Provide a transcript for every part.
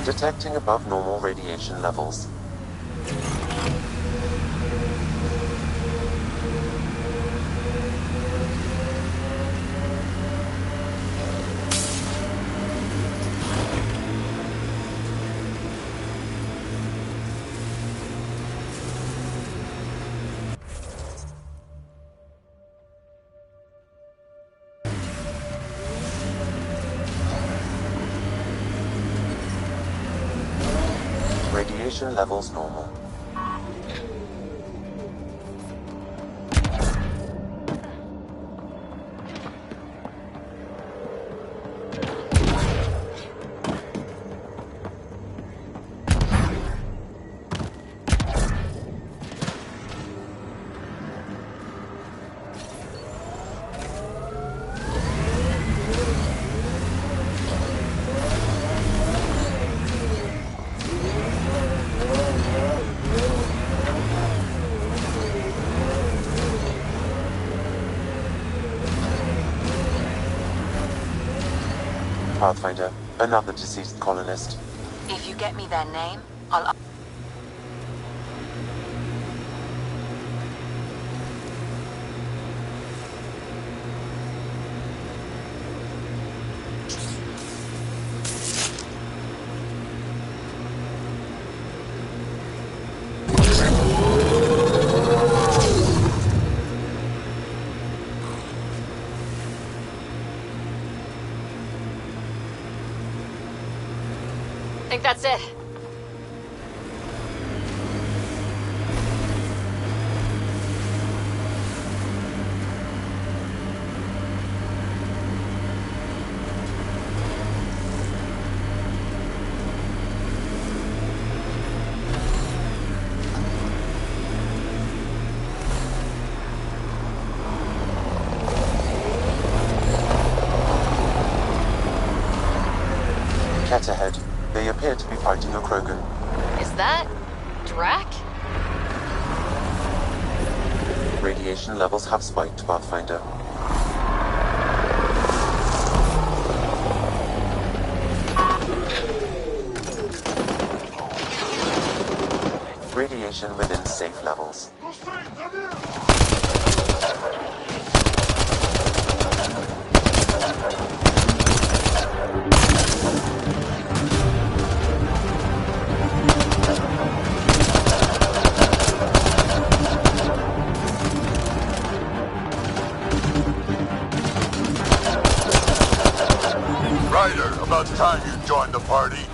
Detecting above normal radiation levels. Radiation levels normal. Pathfinder, another deceased colonist. If you get me their name, I'll... I think that's it. Cat ahead. They appear to be fighting a Krogan. Is that... Drac? Radiation levels have spiked, Pathfinder. Radiation within safe levels. Ryder, about time you joined the party.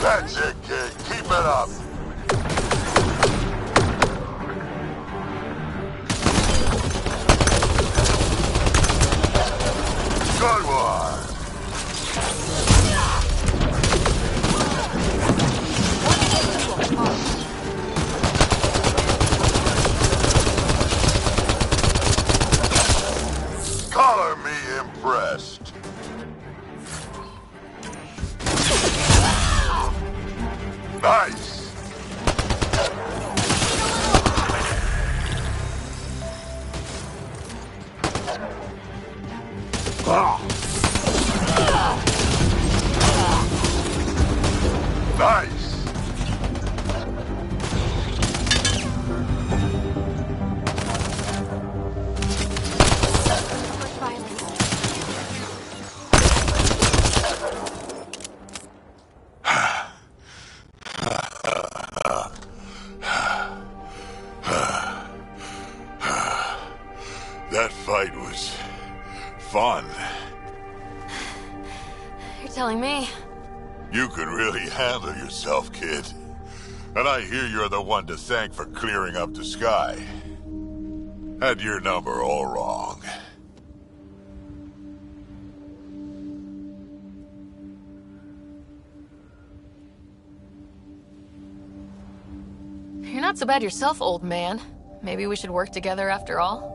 That's it, kid. Keep it up. Good one. Color me impressed. Nice! Nice! That fight was fun. You're telling me. You can really handle yourself, kid. And I hear you're the one to thank for clearing up the sky. Had your number all wrong. You're not so bad yourself, old man. Maybe we should work together after all?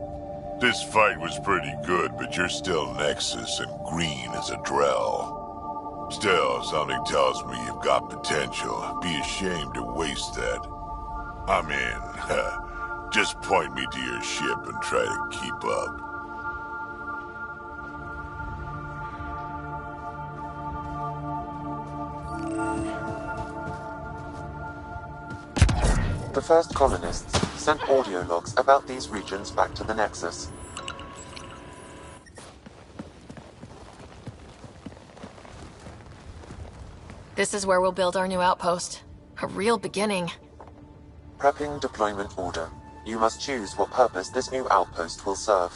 This fight was pretty good, but you're still Nexus and green as a Drell. Still, something tells me you've got potential. Be ashamed to waste that. I'm in. Just point me to your ship and try to keep up. The first colonists sent audio logs about these regions back to the Nexus. This is where we'll build our new outpost. A real beginning. Prepping deployment order. You must choose what purpose this new outpost will serve.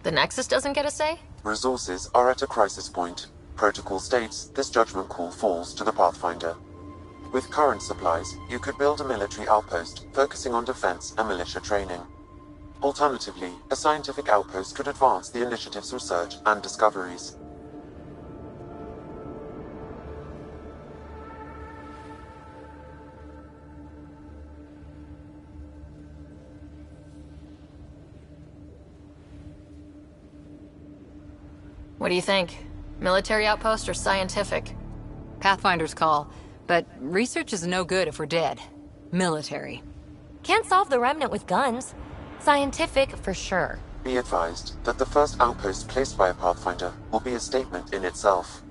The Nexus doesn't get a say? Resources are at a crisis point. Protocol states this judgment call falls to the Pathfinder. With current supplies, you could build a military outpost, focusing on defense and militia training. Alternatively, a scientific outpost could advance the initiative's research and discoveries. What do you think? Military outpost or scientific? Pathfinder's call, but research is no good if we're dead. Military. Can't solve the remnant with guns. Scientific for sure. Be advised that the first outpost placed by a Pathfinder will be a statement in itself.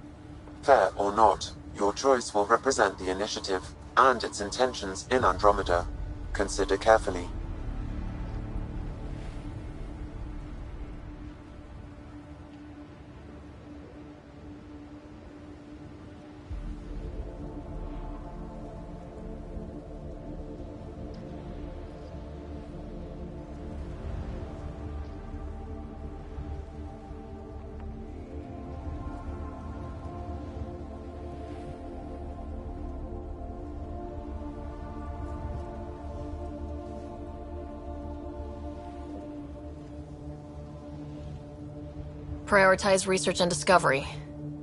Fair or not, your choice will represent the initiative and its intentions in Andromeda. Consider carefully. Prioritize research and discovery.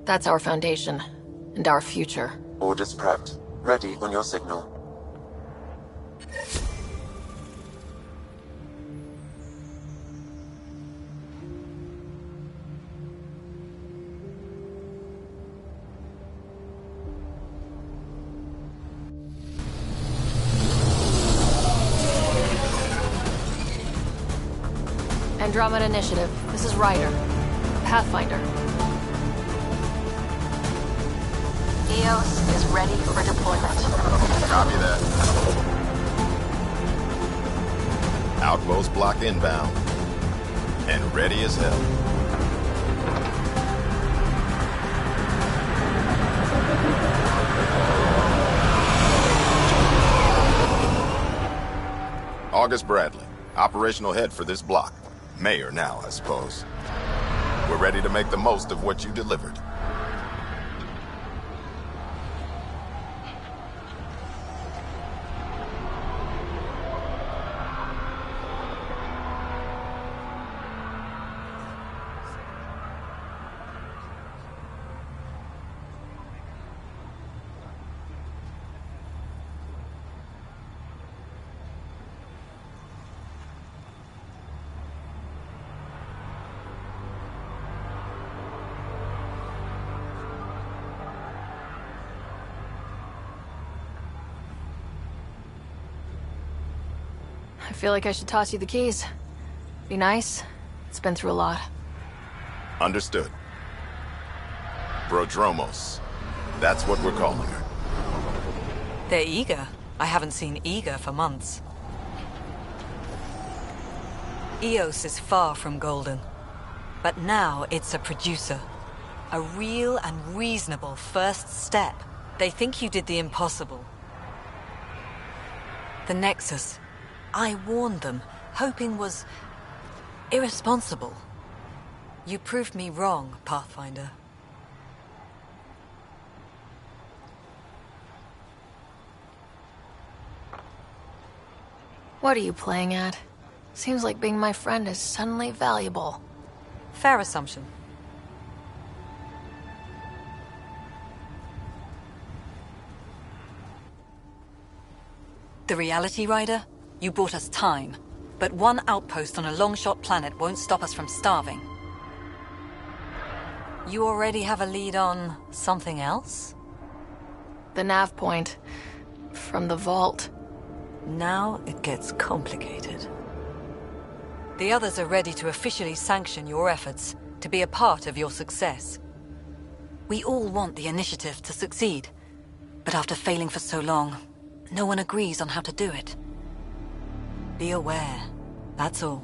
That's our foundation. And our future. Orders prepped. Ready on your signal. Andromeda Initiative. This is Ryder. Pathfinder. EOS is ready for deployment. Copy that. Outpost block inbound. And ready as hell. August Bradley, operational head for this block. Mayor now, I suppose. We're ready to make the most of what you delivered. I feel like I should toss you the keys. Be nice. It's been through a lot. Understood. Prodromos. That's what we're calling her. They're eager. I haven't seen eager for months. EOS is far from golden. But now it's a producer. A real and reasonable first step. They think you did the impossible. The Nexus. I warned them, hoping was irresponsible. You proved me wrong, Pathfinder. What are you playing at? Seems like being my friend is suddenly valuable. Fair assumption. The reality, Rider? You bought us time, but one outpost on a long-shot planet won't stop us from starving. You already have a lead on something else? The nav point. From the vault. Now it gets complicated. The others are ready to officially sanction your efforts, to be a part of your success. We all want the initiative to succeed, but after failing for so long, no one agrees on how to do it. Be aware, that's all.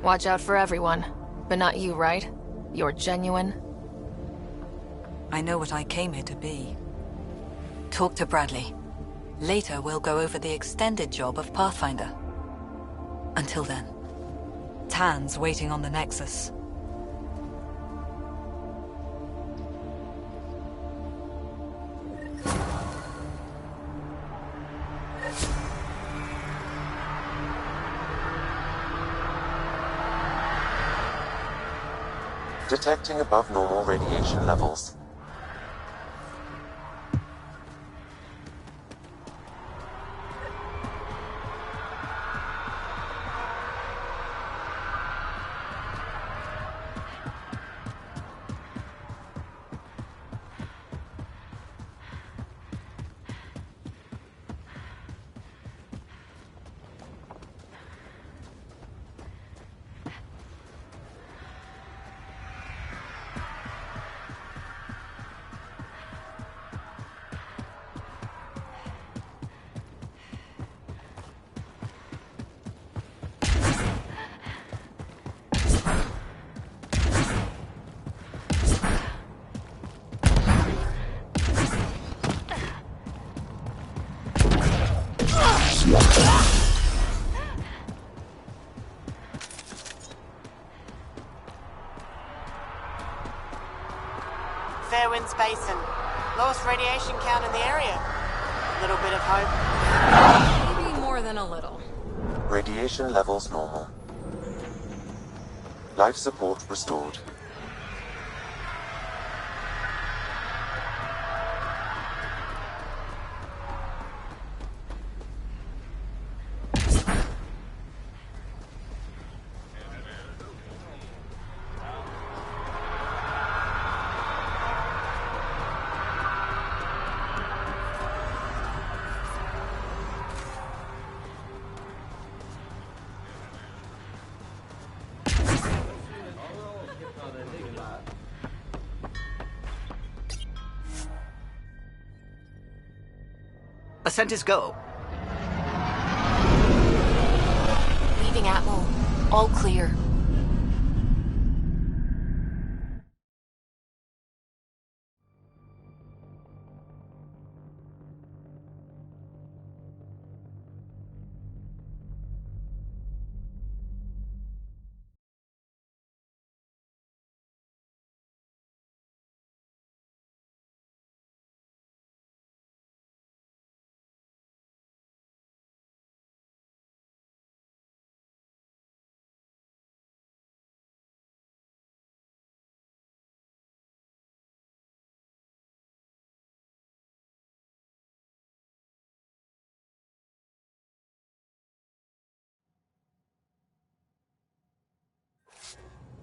Watch out for everyone. But not you, right? You're genuine. I know what I came here to be. Talk to Bradley. Later, we'll go over the extended job of Pathfinder. Until then, Tan's waiting on the Nexus. Detecting above normal radiation levels. Fairwinds Basin. Lowest radiation count in the area. Little bit of hope. Maybe more than a little. Radiation levels normal. Life support restored. Ascent is go. Leaving Atwell. All clear.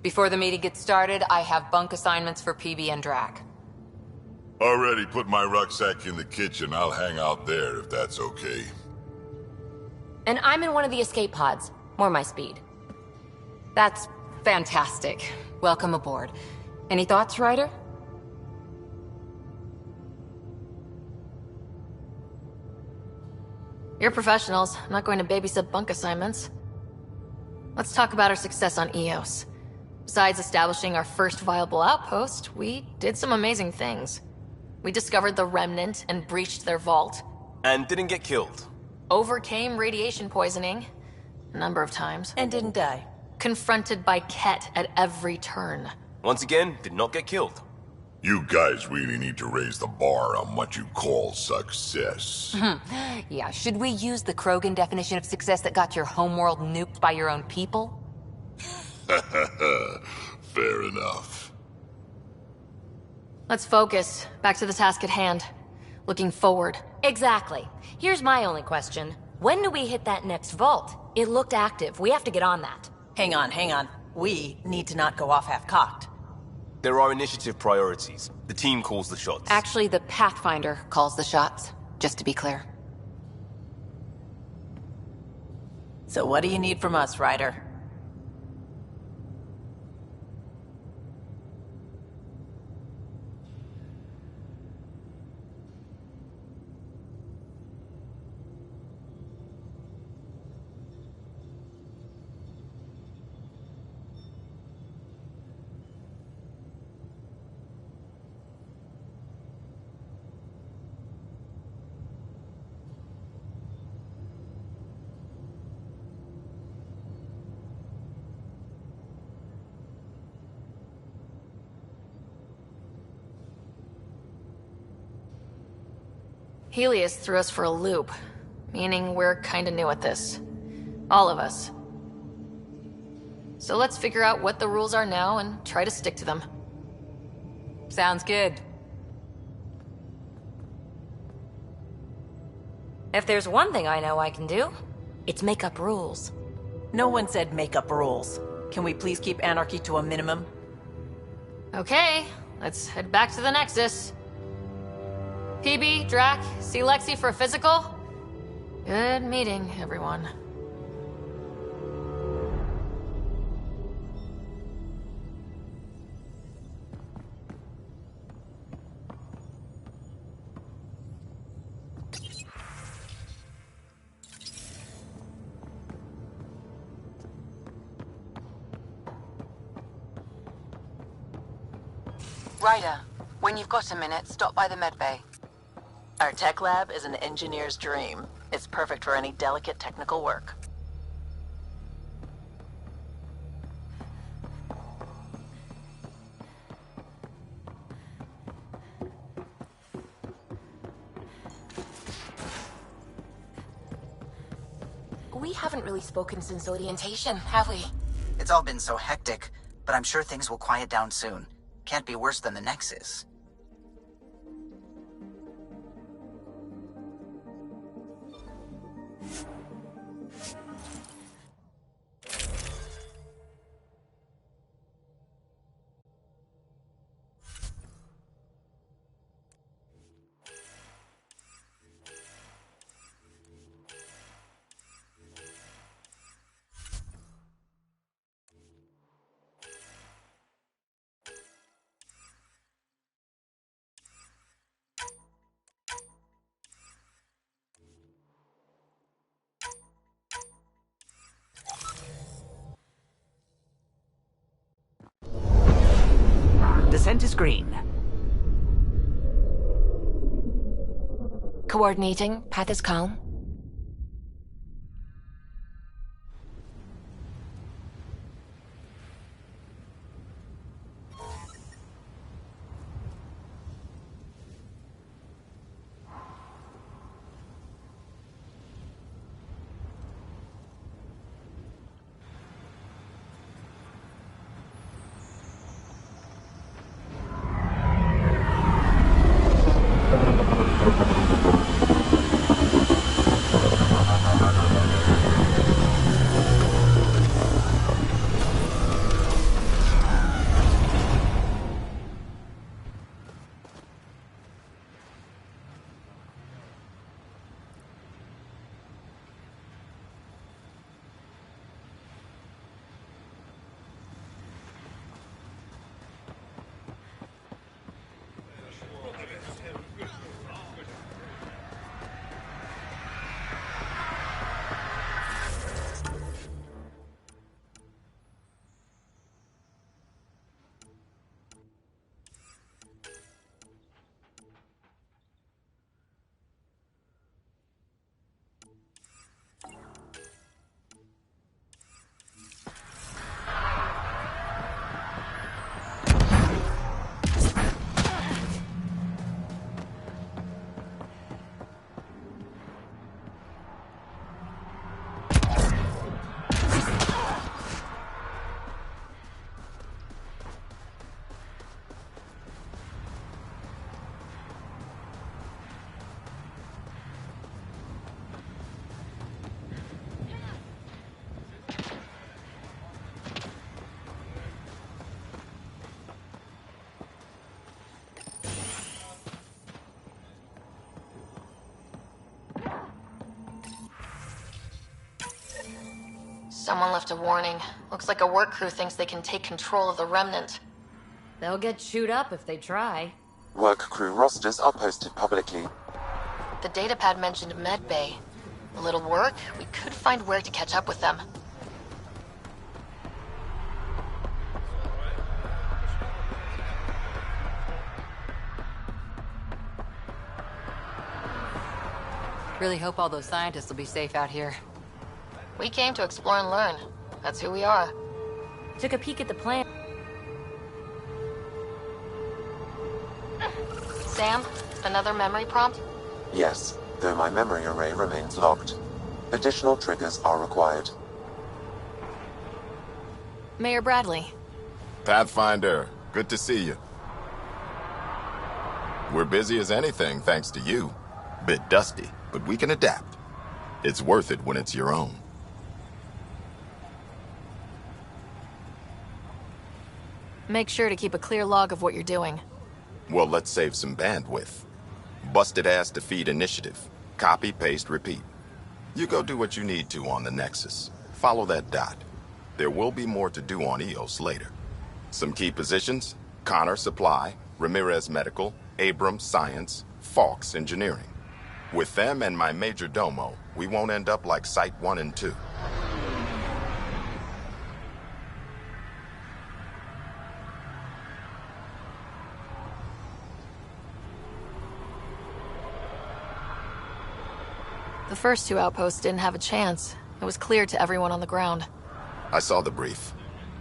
Before the meeting gets started, I have bunk assignments for PB and Drac. Already put my rucksack in the kitchen. I'll hang out there if that's okay. And I'm in one of the escape pods. More my speed. That's fantastic. Welcome aboard. Any thoughts, Ryder? You're professionals. I'm not going to babysit bunk assignments. Let's talk about our success on Eos. Besides establishing our first viable outpost, we did some amazing things. We discovered the Remnant and breached their vault. And didn't get killed. Overcame radiation poisoning. A number of times. And didn't die. Confronted by Ket at every turn. Once again, did not get killed. You guys really need to raise the bar on what you call success. Yeah, should we use the Krogan definition of success that got your homeworld nuked by your own people? Fair enough. Let's focus. Back to the task at hand. Looking forward. Exactly. Here's my only question. When do we hit that next vault? It looked active. We have to get on that. Hang on. We need to not go off half-cocked. There are initiative priorities. The team calls the shots. Actually, the Pathfinder calls the shots, just to be clear. So what do you need from us, Ryder? Helios threw us for a loop, meaning we're kinda new at this. All of us. So let's figure out what the rules are now and try to stick to them. Sounds good. If there's one thing I know I can do, it's make up rules. No one said make up rules. Can we please keep anarchy to a minimum? Okay, let's head back to the Nexus. PB, Drac, see Lexi for a physical? Good meeting, everyone. Ryder, when you've got a minute, stop by the medbay. Our tech lab is an engineer's dream. It's perfect for any delicate technical work. We haven't really spoken since orientation, have we? It's all been so hectic, but I'm sure things will quiet down soon. Can't be worse than the Nexus. Descent is green. Coordinating. Path is calm. Someone left a warning. Looks like a work crew thinks they can take control of the Remnant. They'll get chewed up if they try. Work crew rosters are posted publicly. The datapad mentioned medbay. A little work, we could find where to catch up with them. Really hope all those scientists will be safe out here. We came to explore and learn. That's who we are. Took a peek at the plan. Sam, another memory prompt? Yes, though my memory array remains locked. Additional triggers are required. Mayor Bradley. Pathfinder, good to see you. We're busy as anything, thanks to you. Bit dusty, but we can adapt. It's worth it when it's your own. Make sure to keep a clear log of what you're doing. Well, let's save some bandwidth. Busted ass to feed initiative. Copy, paste, repeat. You go do what you need to on the Nexus. Follow that dot. There will be more to do on EOS later. Some key positions: Connor Supply, Ramirez Medical, Abrams Science, Fawkes Engineering. With them and my major domo, we won't end up like Site 1 and 2. The first two outposts didn't have a chance. It was clear to everyone on the ground. I saw the brief.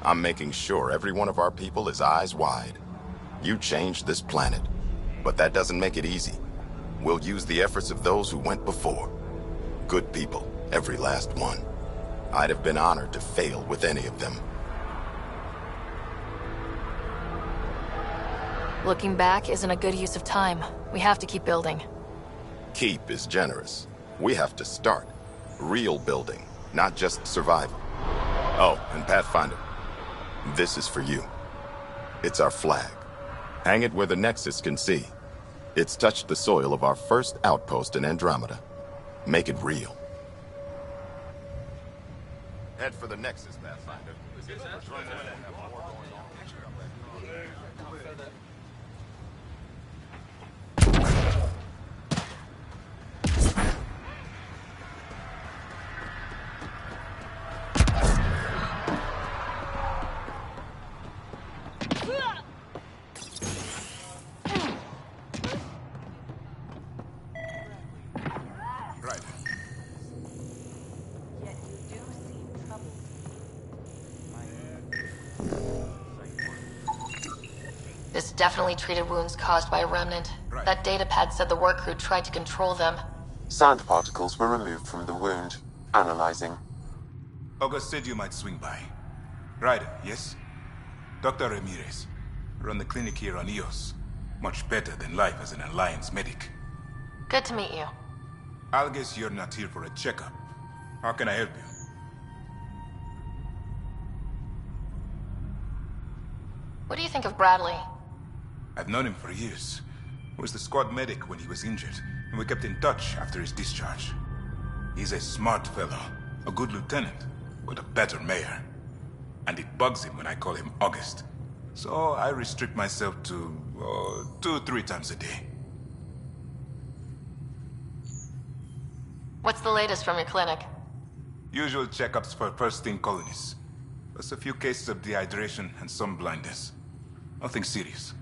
I'm making sure every one of our people is eyes wide. You changed this planet, but that doesn't make it easy. We'll use the efforts of those who went before. Good people, every last one. I'd have been honored to fail with any of them. Looking back isn't a good use of time. We have to keep building. Keep is generous. We have to start. Real building, not just survival. Oh, and Pathfinder, this is for you. It's our flag. Hang it where the Nexus can see. It's touched the soil of our first outpost in Andromeda. Make it real. Head for the Nexus, Pathfinder. This definitely treated wounds caused by a remnant. That datapad said the work crew tried to control them. Sand particles were removed from the wound. Analyzing. August said you might swing by. Ryder, yes? Dr. Ramirez. Run the clinic here on EOS. Much better than life as an Alliance medic. Good to meet you. I'll guess you're not here for a checkup. How can I help you? What do you think of Bradley? I've known him for years. He was the squad medic when he was injured, and we kept in touch after his discharge. He's a smart fellow, a good lieutenant, but a better mayor. And it bugs him when I call him August. So I restrict myself to 2-3 times a day. What's the latest from your clinic? Usual checkups for first-team colonists. Plus a few cases of dehydration and some blindness. Nothing serious.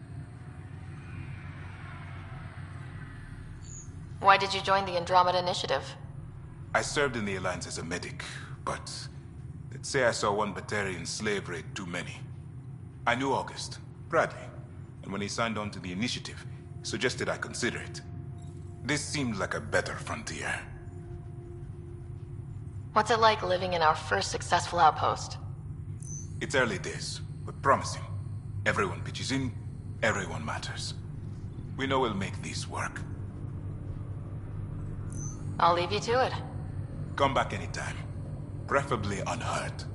Why did you join the Andromeda Initiative? I served in the Alliance as a medic, but let's say I saw one Batarian slave raid too many. I knew August, Bradley, and when he signed on to the initiative, he suggested I consider it. This seemed like a better frontier. What's it like living in our first successful outpost? It's early days, but promising. Everyone pitches in, everyone matters. We know we'll make this work. I'll leave you to it. Come back anytime. Preferably unhurt.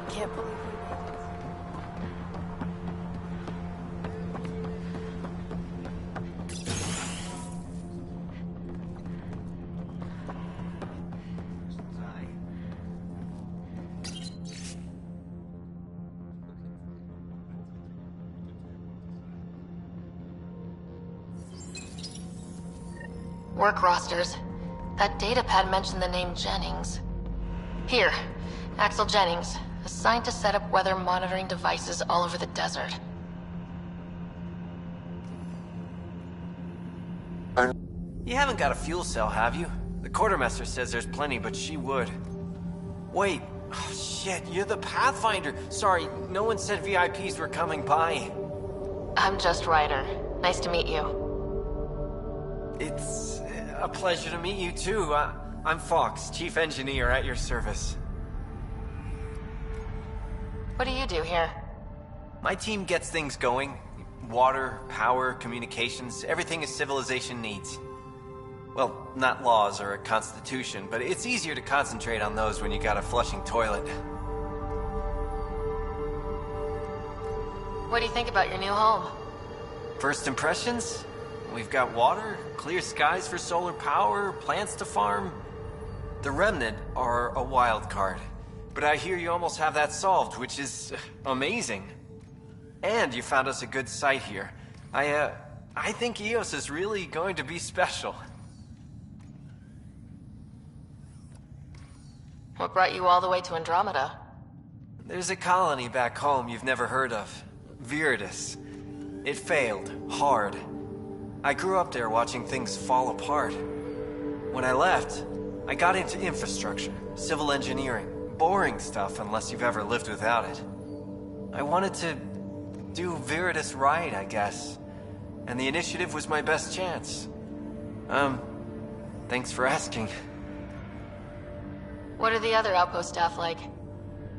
Can't believe we made it. Work rosters. That datapad mentioned the name Jennings. Here, Axel Jennings, assigned to set up weather monitoring devices all over the desert. You haven't got a fuel cell, have you? The quartermaster says there's plenty, but she would. Wait, oh, shit, you're the Pathfinder. Sorry, no one said VIPs were coming by. I'm just Ryder. Nice to meet you. It's a pleasure to meet you too. I'm Fox, Chief Engineer at your service. What do you do here? My team gets things going. Water, power, communications, everything a civilization needs. Well, not laws or a constitution, but it's easier to concentrate on those when you got a flushing toilet. What do you think about your new home? First impressions? We've got water, clear skies for solar power, plants to farm. The Remnant are a wild card, but I hear you almost have that solved, which is amazing. And you found us a good site here. I think EOS is really going to be special. What brought you all the way to Andromeda? There's a colony back home you've never heard of. Viridis. It failed, hard. I grew up there watching things fall apart. When I left, I got into infrastructure, civil engineering. Boring stuff unless you've ever lived without it. I wanted to do Viridis right, I guess. And the initiative was my best chance. Thanks for asking. What are the other outpost staff like?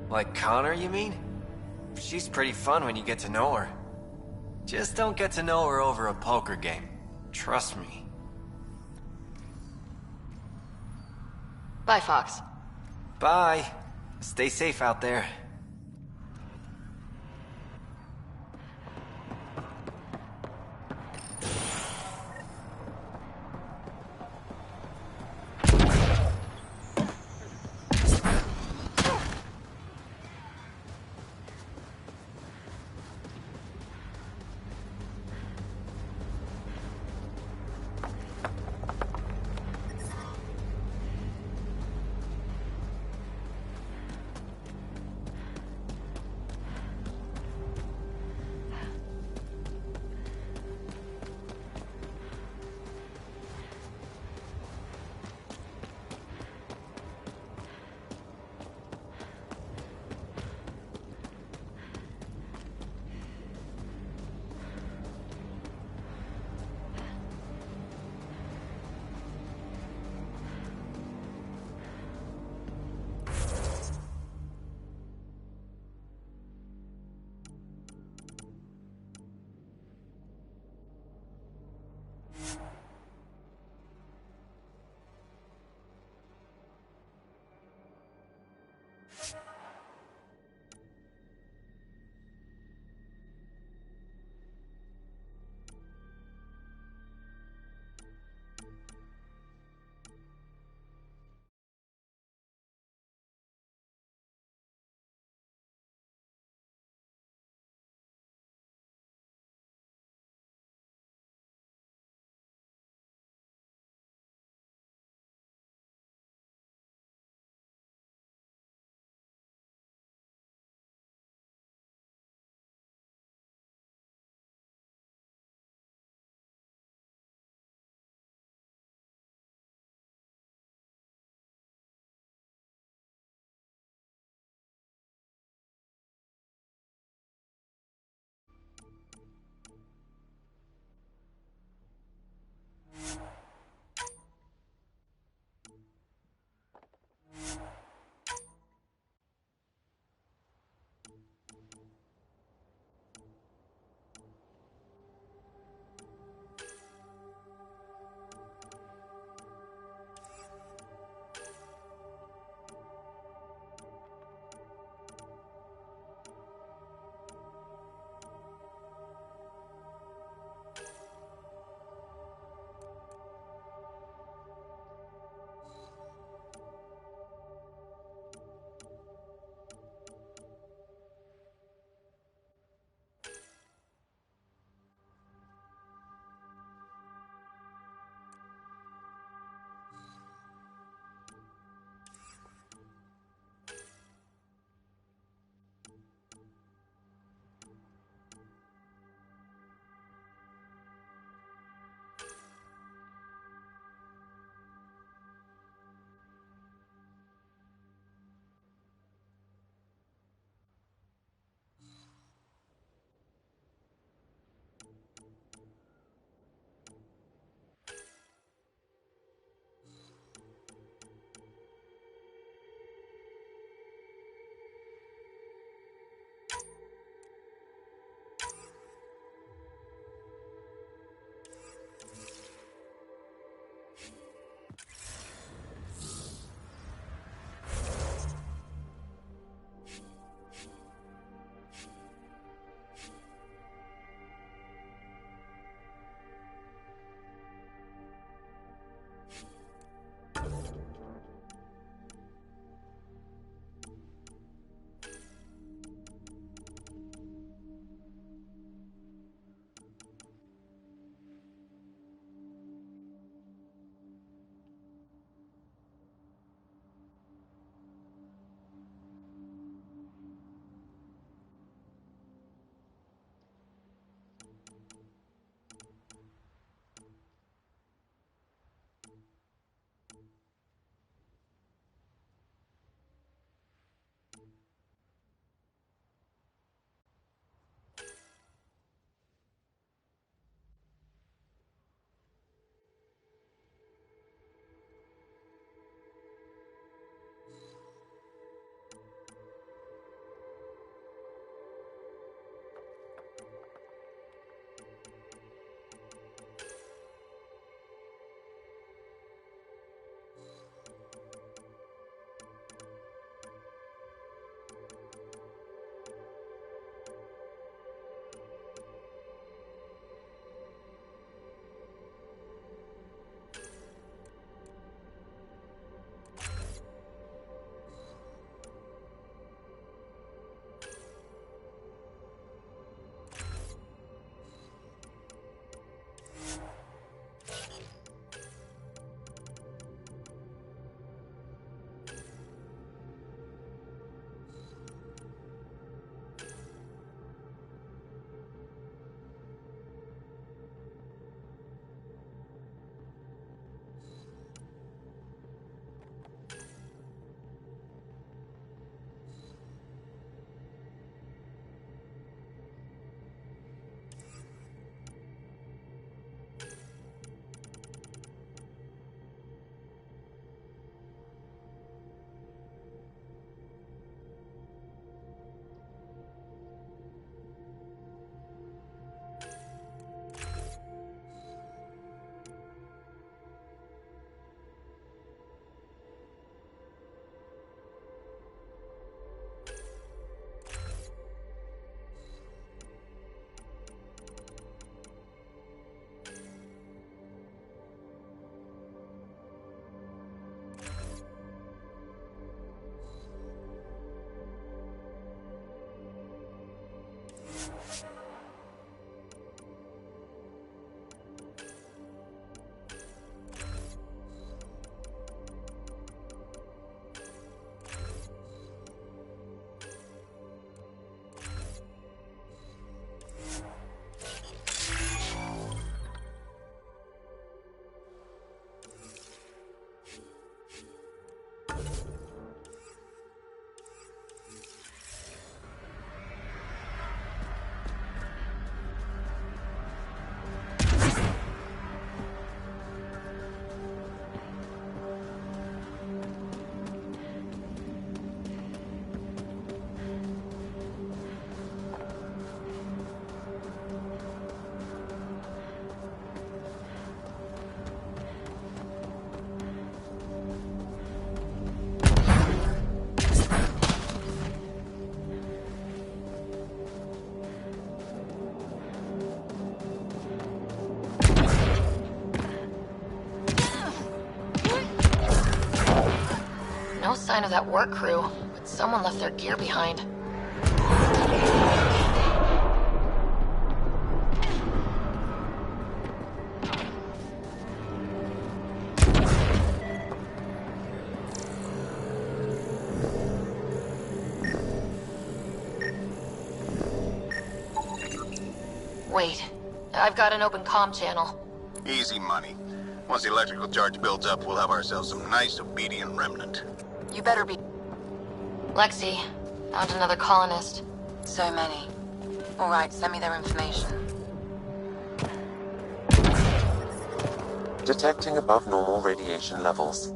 Like Connor, you mean? She's pretty fun when you get to know her. Just don't get to know her over a poker game. Trust me. Bye, Fox. Bye. Stay safe out there. sign of that work crew, but someone left their gear behind. Wait, I've got an open comm channel. Easy money. Once the electrical charge builds up, we'll have ourselves some nice obedient remnant. You better be... Lexi, found another colonist. So many. Alright, send me their information. Detecting above normal radiation levels.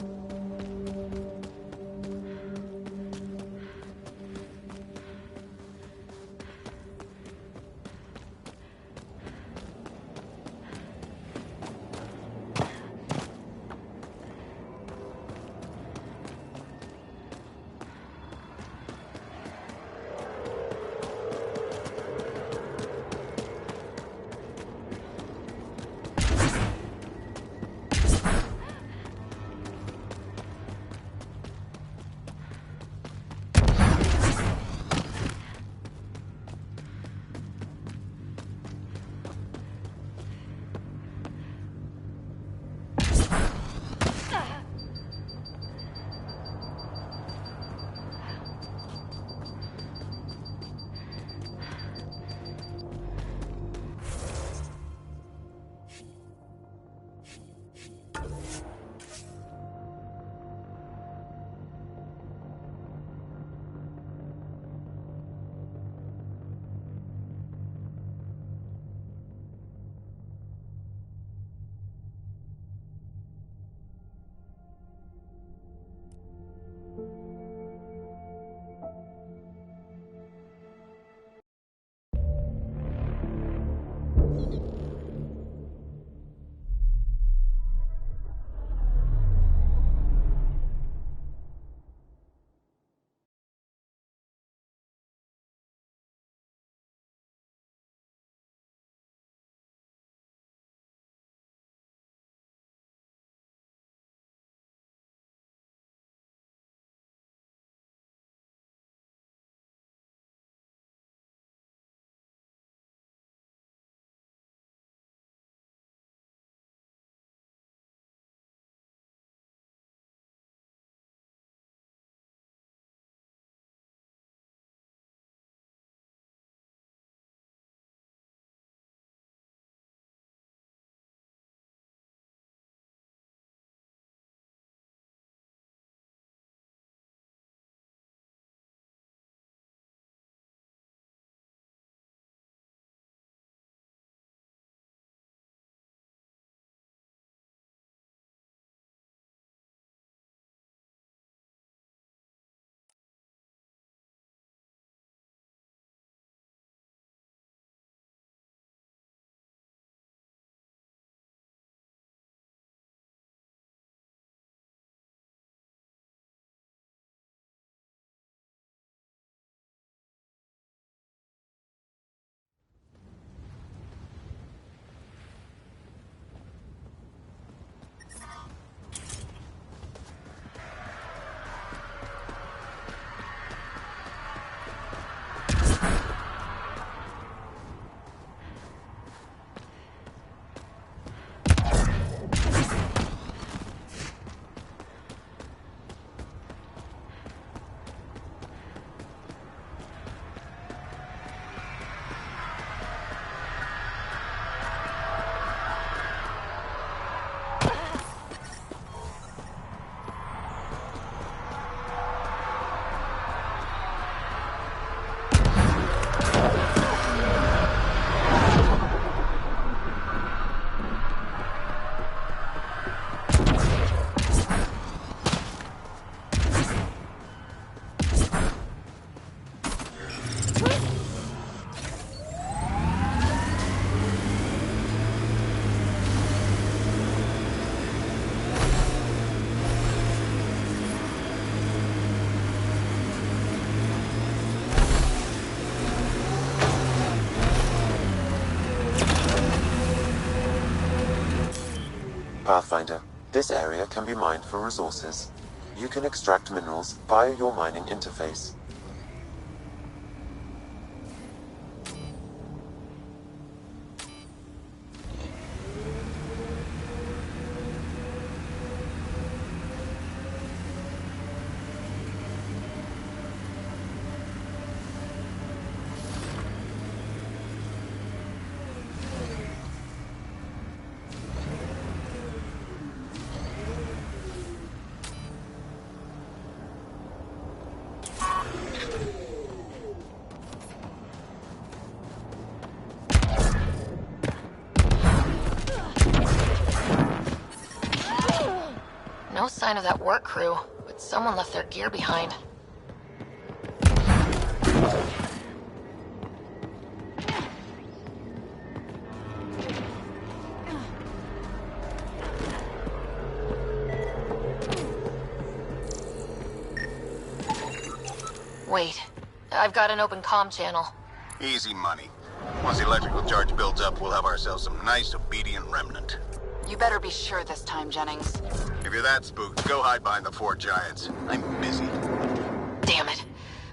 Pathfinder, this area can be mined for resources. You can extract minerals via your mining interface. No sign of that work crew, but someone left their gear behind. Wait, I've got an open comm channel. Easy money. Once the electrical charge builds up, we'll have ourselves some nice obedient remnant. You better be sure this time, Jennings. If you're that spooked, go hide behind the 4 giants. I'm busy. Damn it.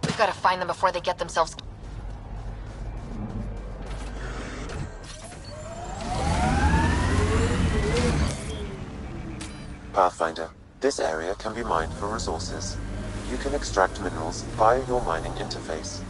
We've got to find them before they get themselves... Pathfinder, this area can be mined for resources. You can extract minerals via your mining interface.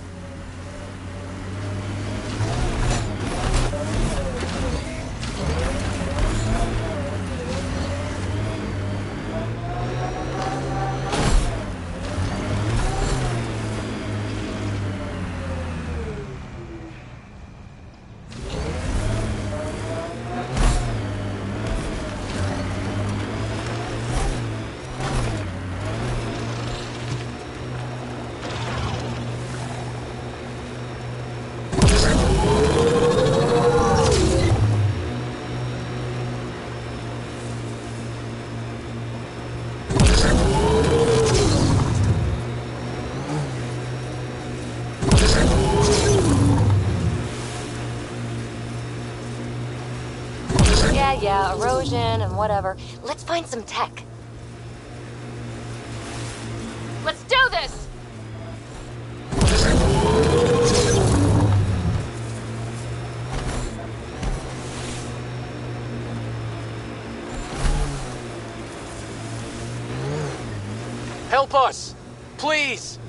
Yeah, erosion and whatever. Let's find some tech. Let's do this! Help us! Please!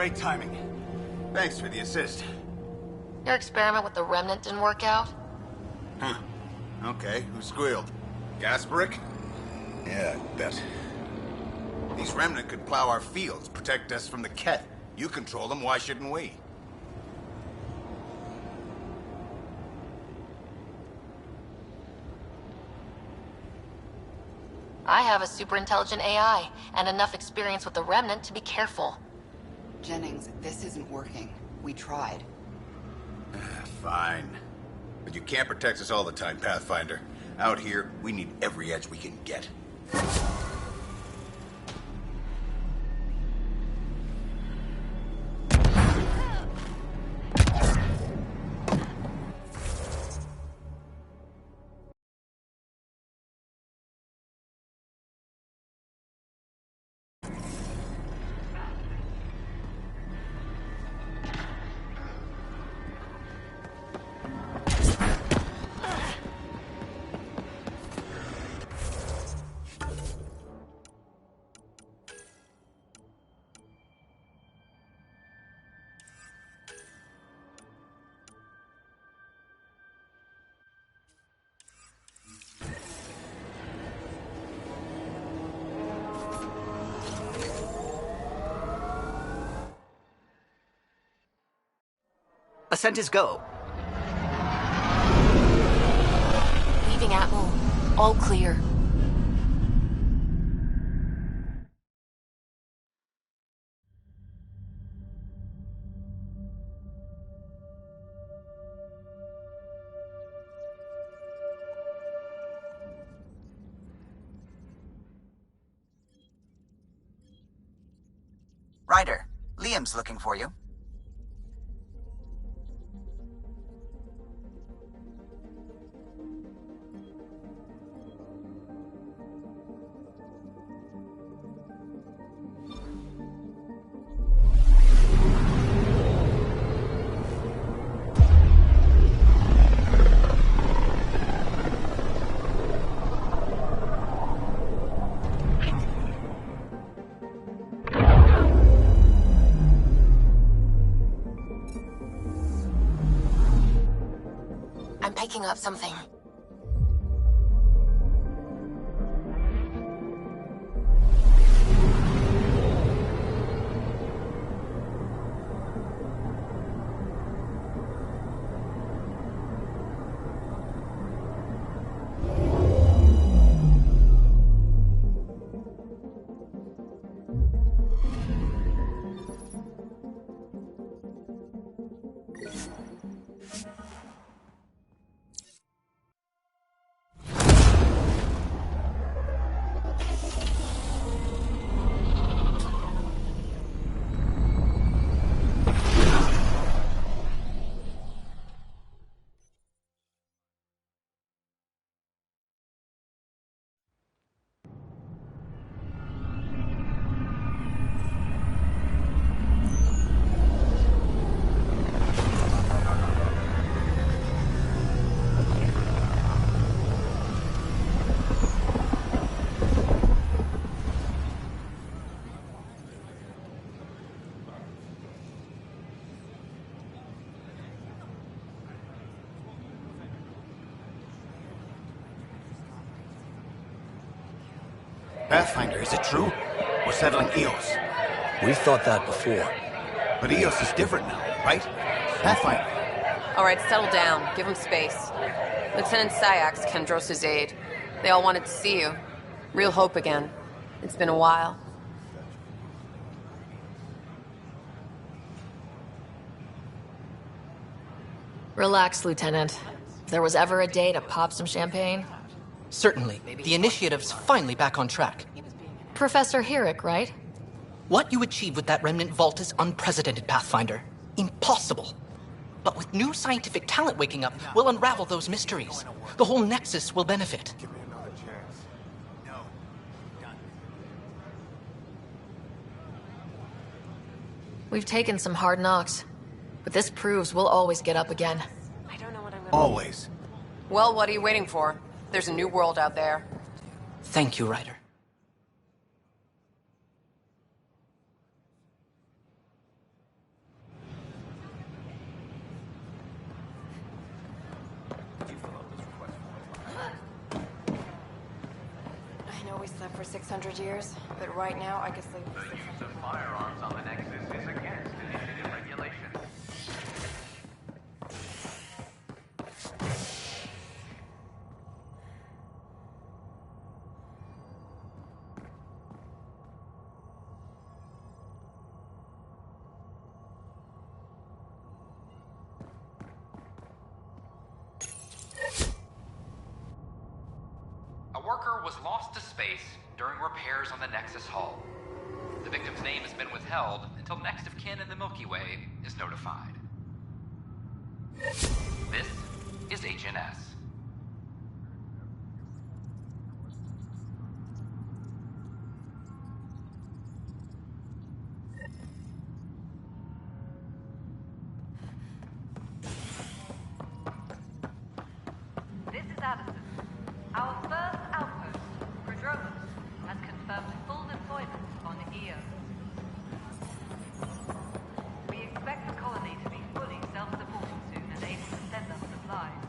great timing. Thanks for the assist. Your experiment with the remnant didn't work out? Huh. Okay, who squealed? Gasparic? Yeah, I bet. These remnant could plow our fields, protect us from the Ket. You control them, why shouldn't we? I have a super intelligent AI, and enough experience with the remnant to be careful. Jennings, this isn't working. We tried. Fine. But you can't protect us all the time, Pathfinder. Out here, we need every edge we can get. Ascent is go. Leaving Atmo. All clear. Ryder, Liam's looking for you. I'm picking up something. Pathfinder, is it true? We're settling Eos. We've thought that before. But Eos is different now, right? Pathfinder. All right, settle down. Give him space. Lieutenant Syax, Kendros' aide. They all wanted to see you. Real hope again. It's been a while. Relax, Lieutenant. If there was ever a day to pop some champagne... Certainly. The initiative's finally back on track. Professor Herrick, right? What you achieved with that remnant vault is unprecedented, Pathfinder. Impossible. But with new scientific talent waking up, we'll unravel those mysteries. The whole Nexus will benefit. We've taken some hard knocks, but this proves we'll always get up again. Always. Well, what are you waiting for? There's a new world out there. Thank you, Ryder. we slept for 600 years, but right now I could sleep for 600 use of firearms on the Nexus is against initiative regulation. A worker was lost to space during repairs on the Nexus hull. The victim's name has been withheld until next of kin in the Milky Way is notified. This is HNS. This is Addison. Our first outpost, Prodromos, has confirmed full deployment on EO. We expect the colony to be fully self-supporting soon and able to send us supplies.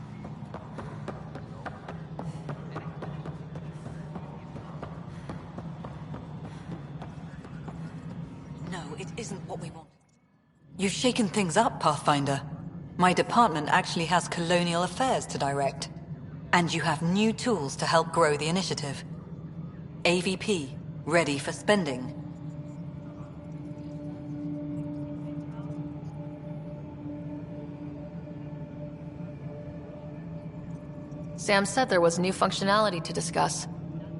No, it isn't what we want. You've shaken things up, Pathfinder. My department actually has colonial affairs to direct. And you have new tools to help grow the initiative. AVP, ready for spending. Sam said there was new functionality to discuss.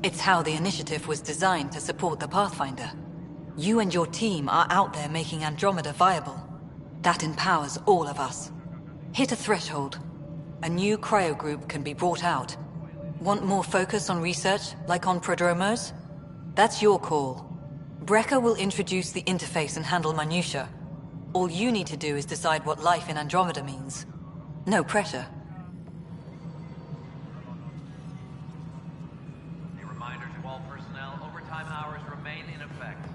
It's how the initiative was designed to support the Pathfinder. You and your team are out there making Andromeda viable. That empowers all of us. Hit a threshold. A new cryo group can be brought out. Want more focus on research, like on Prodromos? That's your call. Brecker will introduce the interface and handle minutiae. All you need to do is decide what life in Andromeda means. No pressure. A reminder to all personnel, overtime hours remain in effect.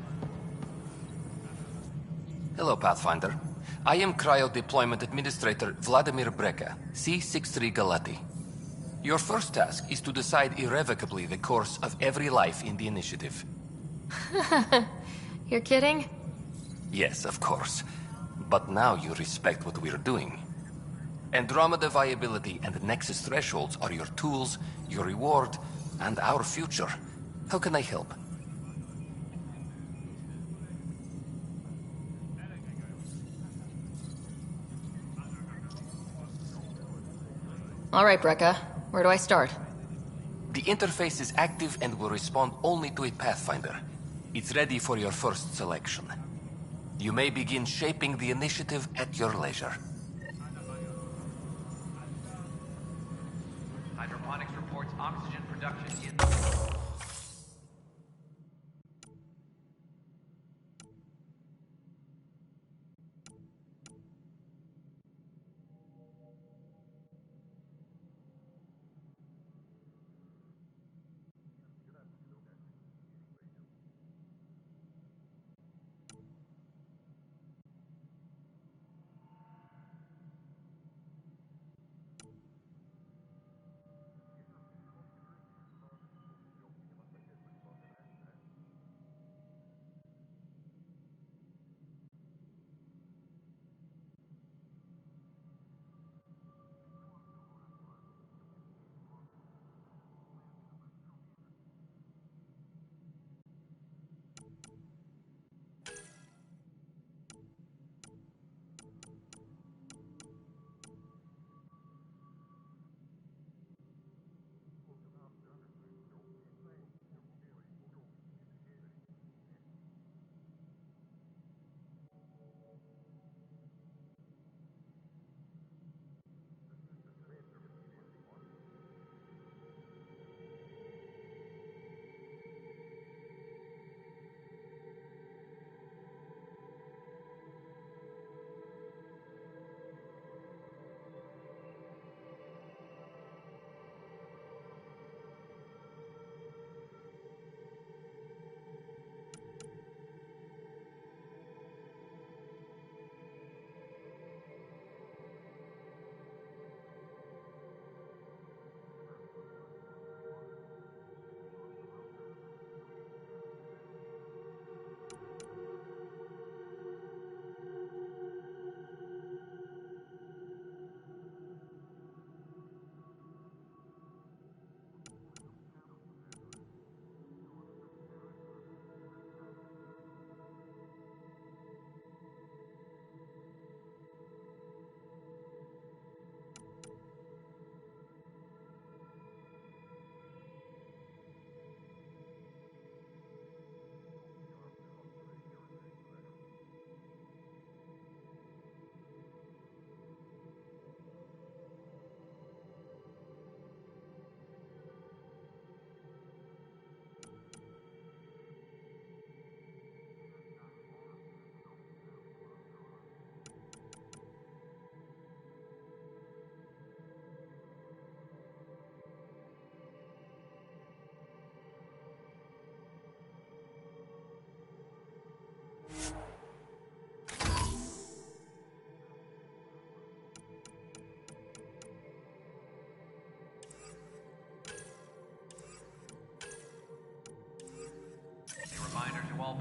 Hello, Pathfinder. I am Cryo Deployment Administrator Vladimir Breka, C-63 Galati. Your first task is to decide irrevocably the course of every life in the initiative. You're kidding? Yes, of course. But now you respect what we're doing. Andromeda viability and Nexus thresholds are your tools, your reward, and our future. How can I help? All right, Brekka. Where do I start? The interface is active and will respond only to a Pathfinder. It's ready for your first selection. You may begin shaping the initiative at your leisure. Hydroponics reports oxygen production is...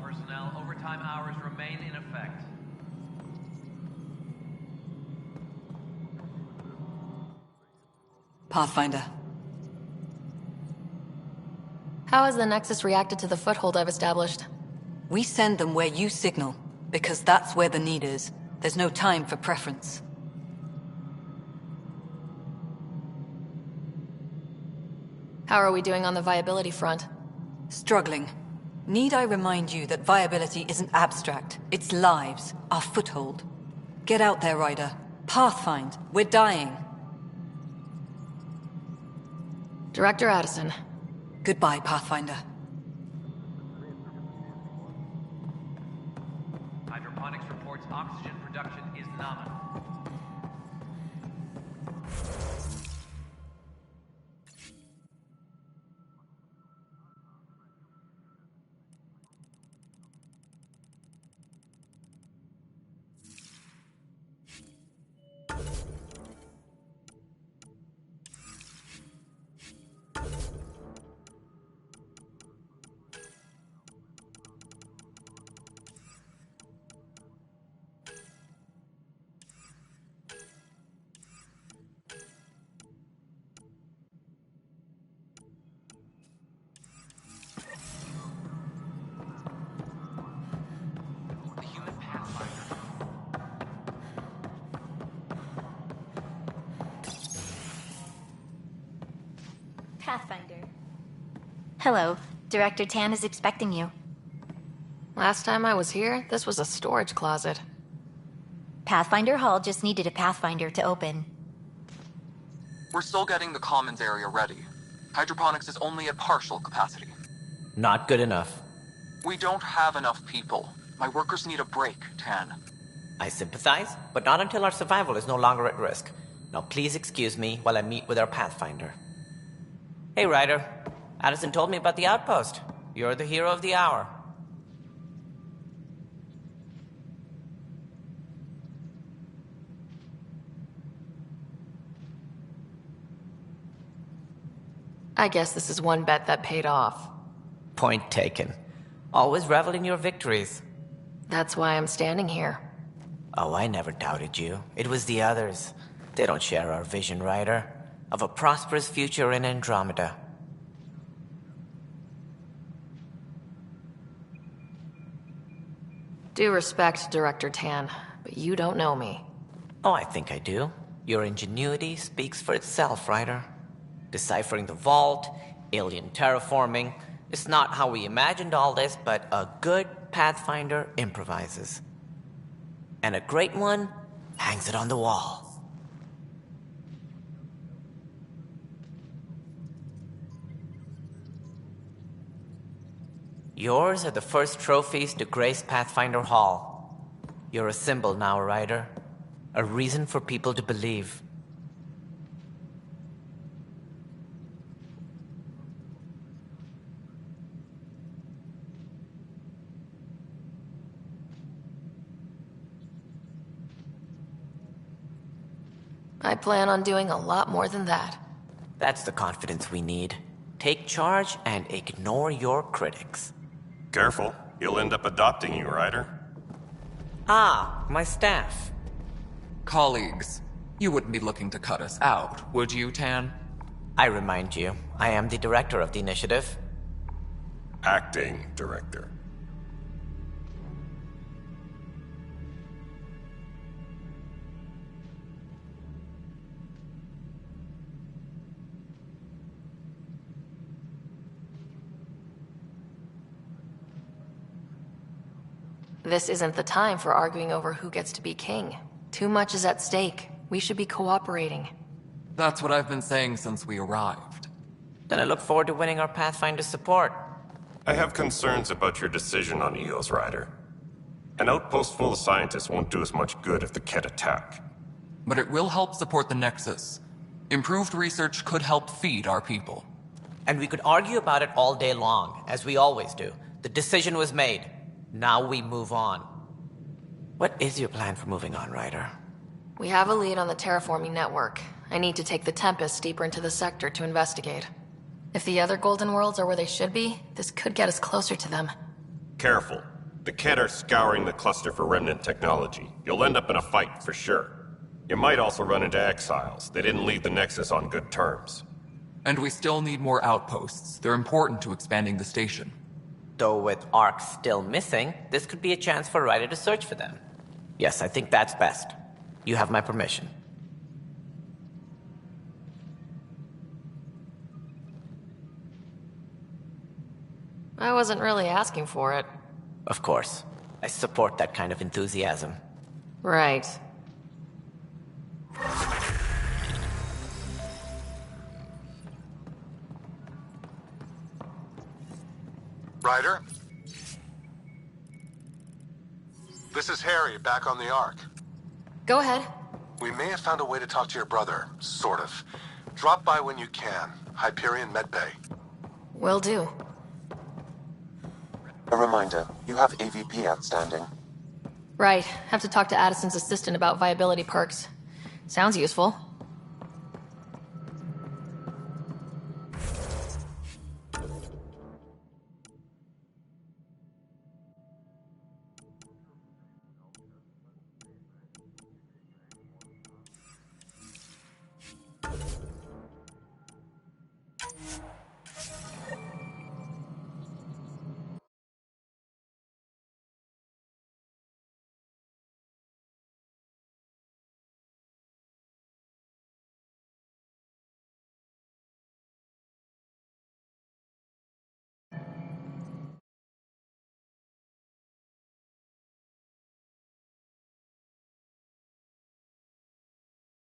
personnel, overtime hours remain in effect. Pathfinder. How has the Nexus reacted to the foothold I've established? We send them where you signal, because that's where the need is. There's no time for preference. How are we doing on the viability front? Struggling. Need I remind you that viability isn't abstract? It's lives, our foothold. Get out there, Ryder. Pathfind. We're dying. Director Addison. Goodbye, Pathfinder. Hydroponics reports oxygen production is nominal. Pathfinder. Hello. Director Tan is expecting you. Last time I was here, this was a storage closet. Pathfinder Hall just needed a Pathfinder to open. We're still getting the commons area ready. Hydroponics is only at partial capacity. Not good enough. We don't have enough people. My workers need a break, Tan. I sympathize, but not until our survival is no longer at risk. Now please excuse me while I meet with our Pathfinder. Hey, Ryder. Addison told me about the outpost. You're the hero of the hour. I guess this is one bet that paid off. Point taken. Always revel in your victories. That's why I'm standing here. Oh, I never doubted you. It was the others. They don't share our vision, Ryder, of a prosperous future in Andromeda. Due respect, Director Tan, but you don't know me. Oh, I think I do. Your ingenuity speaks for itself, Ryder. Deciphering the vault, alien terraforming. It's not how we imagined all this, but a good Pathfinder improvises. And a great one hangs it on the wall. Yours are the first trophies to grace Pathfinder Hall. You're a symbol now, Ryder. A reason for people to believe. I plan on doing a lot more than that. That's the confidence we need. Take charge and ignore your critics. Careful. He'll end up adopting you, Ryder. Ah, my staff. Colleagues, you wouldn't be looking to cut us out, would you, Tan? I remind you, I am the director of the initiative. Acting director. This isn't the time for arguing over who gets to be king. Too much is at stake. We should be cooperating. That's what I've been saying since we arrived. Then I look forward to winning our Pathfinder support. I have concerns about your decision on EOS, Ryder. An outpost full of scientists won't do us much good if the Ket attack. But it will help support the Nexus. Improved research could help feed our people. And we could argue about it all day long, as we always do. The decision was made. Now we move on. What is your plan for moving on, Ryder? We have a lead on the terraforming network. I need to take the Tempest deeper into the sector to investigate. If the other Golden Worlds are where they should be, this could get us closer to them. Careful. The Kett are scouring the cluster for remnant technology. You'll end up in a fight, for sure. You might also run into exiles. They didn't leave the Nexus on good terms. And we still need more outposts. They're important to expanding the station. Though with Ark still missing, this could be a chance for Ryder to search for them. Yes, I think that's best. You have my permission. I wasn't really asking for it. Of course. I support that kind of enthusiasm. Right. Ryder? This is Harry, back on the Ark. Go ahead. We may have found a way to talk to your brother, sort of. Drop by when you can. Hyperion Medbay. Will do. A reminder, you have AVP outstanding. Right. Have to talk to Addison's assistant about viability perks. Sounds useful.